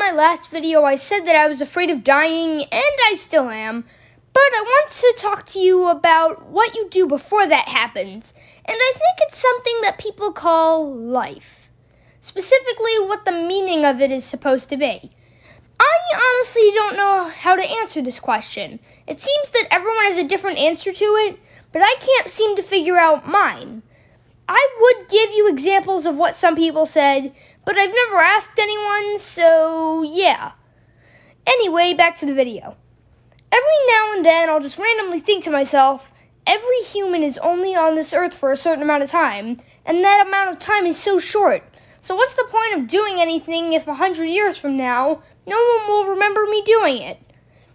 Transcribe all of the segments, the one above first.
my last video, I said that I was afraid of dying, and I still am. But I want to talk to you about what you do before that happens. And I think it's something that people call life. Specifically, what the meaning of it is supposed to be. I honestly don't know how to answer this question. It seems that everyone has a different answer to it, but I can't seem to figure out mine. I would give you examples of what some people said, but I've never asked anyone, so yeah. Anyway, back to the video. Every now and then, I'll just randomly think to myself, every human is only on this earth for a certain amount of time, and that amount of time is so short. So what's the point of doing anything if 100 years from now, no one will remember me doing it?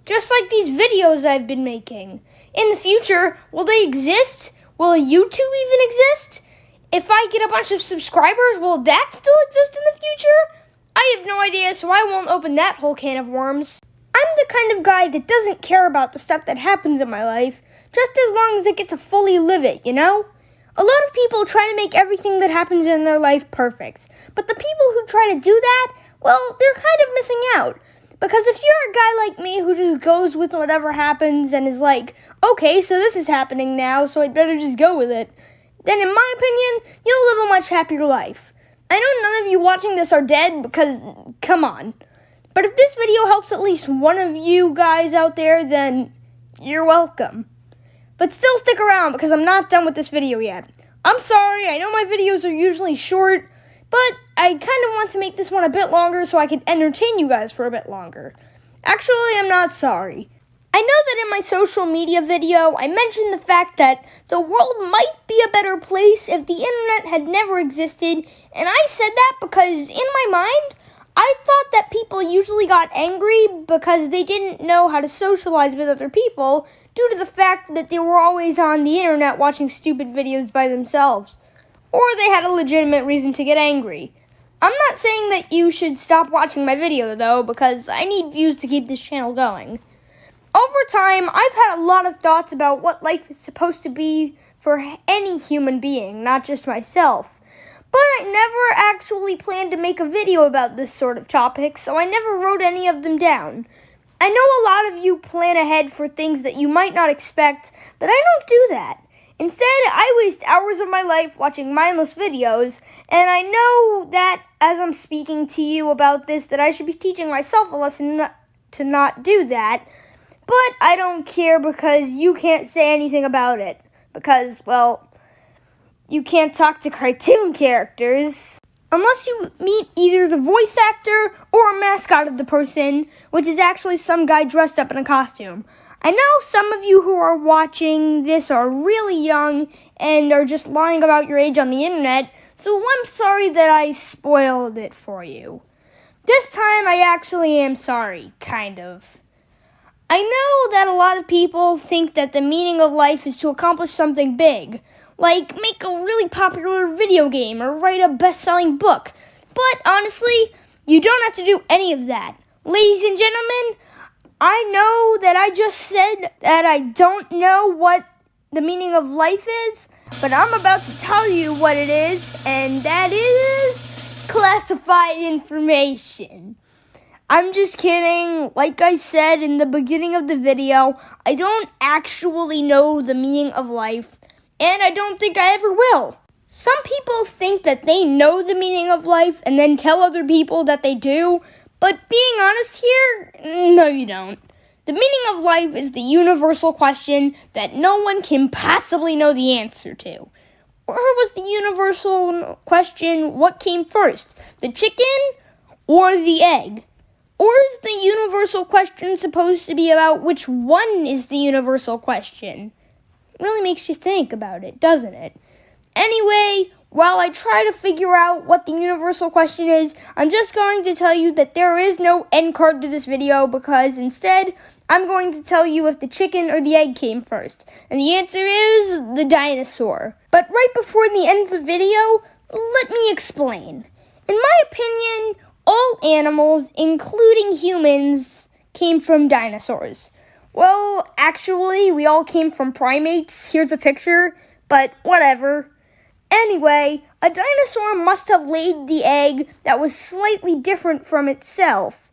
Just like these videos I've been making. In the future, will they exist? Will YouTube even exist? If I get a bunch of subscribers, will that still exist in the future? I have no idea, so I won't open that whole can of worms. I'm the kind of guy that doesn't care about the stuff that happens in my life, just as long as I get to fully live it, you know? A lot of people try to make everything that happens in their life perfect, but the people who try to do that, well, they're kind of missing out. Because if you're a guy like me who just goes with whatever happens and is like, okay, so this is happening now, so I'd better just go with it, then in my opinion, you'll live a much happier life. I know none of you watching this are dead because, come on. But if this video helps at least one of you guys out there, then you're welcome. But still stick around because I'm not done with this video yet. I'm sorry, I know my videos are usually short, but I kind of want to make this one a bit longer so I can entertain you guys for a bit longer. Actually, I'm not sorry. I know that in my social media video, I mentioned the fact that the world might be a better place if the internet had never existed, and I said that because in my mind, I thought that people usually got angry because they didn't know how to socialize with other people due to the fact that they were always on the internet watching stupid videos by themselves. Or they had a legitimate reason to get angry. I'm not saying that you should stop watching my video though, because I need views to keep this channel going. Over time, I've had a lot of thoughts about what life is supposed to be for any human being, not just myself. But I never actually planned to make a video about this sort of topic, so I never wrote any of them down. I know a lot of you plan ahead for things that you might not expect, but I don't do that. Instead, I waste hours of my life watching mindless videos, and I know that as I'm speaking to you about this, that I should be teaching myself a lesson to not do that. But I don't care because you can't say anything about it. Because, well, you can't talk to cartoon characters unless you meet either the voice actor or a mascot of the person, which is actually some guy dressed up in a costume. I know some of you who are watching this are really young and are just lying about your age on the internet, so I'm sorry that I spoiled it for you. This time I actually am sorry, kind of. I know that a lot of people think that the meaning of life is to accomplish something big, like make a really popular video game or write a best-selling book. But honestly, you don't have to do any of that. Ladies and gentlemen, I know that I just said that I don't know what the meaning of life is, but I'm about to tell you what it is, and that is classified information. I'm just kidding. Like I said in the beginning of the video, I don't actually know the meaning of life, and I don't think I ever will. Some people think that they know the meaning of life and then tell other people that they do, but being honest here, no you don't. The meaning of life is the universal question that no one can possibly know the answer to. Or was the universal question, what came first, the chicken or the egg? Or is the universal question supposed to be about which one is the universal question? It really makes you think about it, doesn't it? Anyway, while I try to figure out what the universal question is, I'm just going to tell you that there is no end card to this video because instead, I'm going to tell you if the chicken or the egg came first. And the answer is the dinosaur. But right before the end of the video, let me explain. In my opinion, all animals, including humans, came from dinosaurs. Well, actually, we all came from primates. Here's a picture, but whatever. Anyway, a dinosaur must have laid the egg that was slightly different from itself.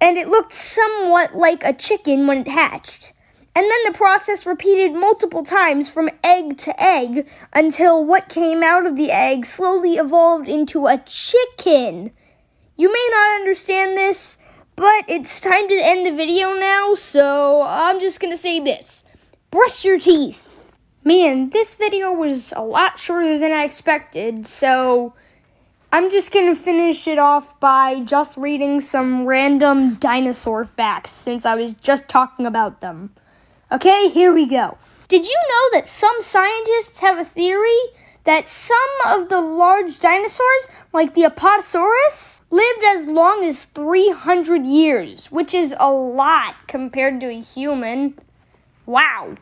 and it looked somewhat like a chicken when it hatched. And then the process repeated multiple times from egg to egg until what came out of the egg slowly evolved into a chicken. You may not understand this, but it's time to end the video now, so I'm just gonna say this. Brush your teeth. Man, this video was a lot shorter than I expected, so I'm just gonna finish it off by just reading some random dinosaur facts since I was just talking about them. Okay, here we go. Did you know that some scientists have a theory that some of the large dinosaurs, like the Apatosaurus, lived as long as 300 years, which is a lot compared to a human. Wow.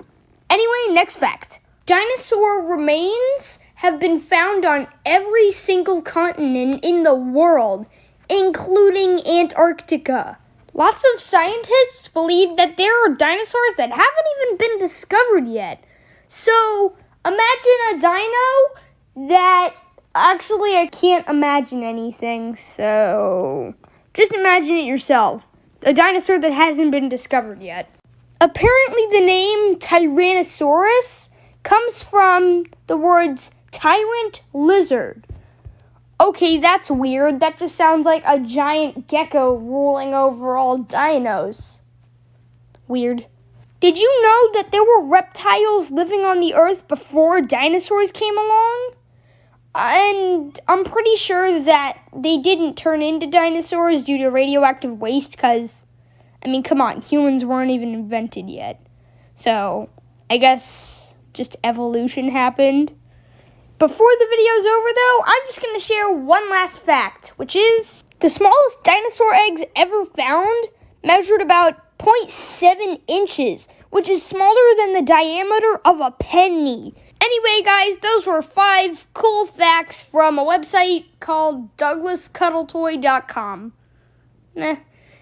Anyway, next fact. Dinosaur remains have been found on every single continent in the world, including Antarctica. Lots of scientists believe that there are dinosaurs that haven't even been discovered yet. So, imagine a dino that actually I can't imagine anything, so just imagine it yourself. A dinosaur that hasn't been discovered yet. Apparently the name Tyrannosaurus comes from the words tyrant lizard. Okay, that's weird. That just sounds like a giant gecko ruling over all dinos. Weird. Did you know that there were reptiles living on the earth before dinosaurs came along? And I'm pretty sure that they didn't turn into dinosaurs due to radioactive waste because, come on, humans weren't even invented yet. So, I guess just evolution happened. Before the video's over, though, I'm just going to share one last fact, which is the smallest dinosaur eggs ever found measured about 0.7 inches, which is smaller than the diameter of a penny. Anyway, guys, those were 5 cool facts from a website called DouglasCuddleToy.com.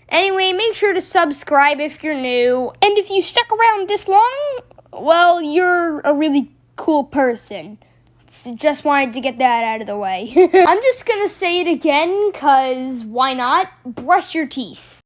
Anyway, make sure to subscribe if you're new. And if you stuck around this long, well, you're a really cool person. So just wanted to get that out of the way. I'm just gonna say it again, cause why not? Brush your teeth.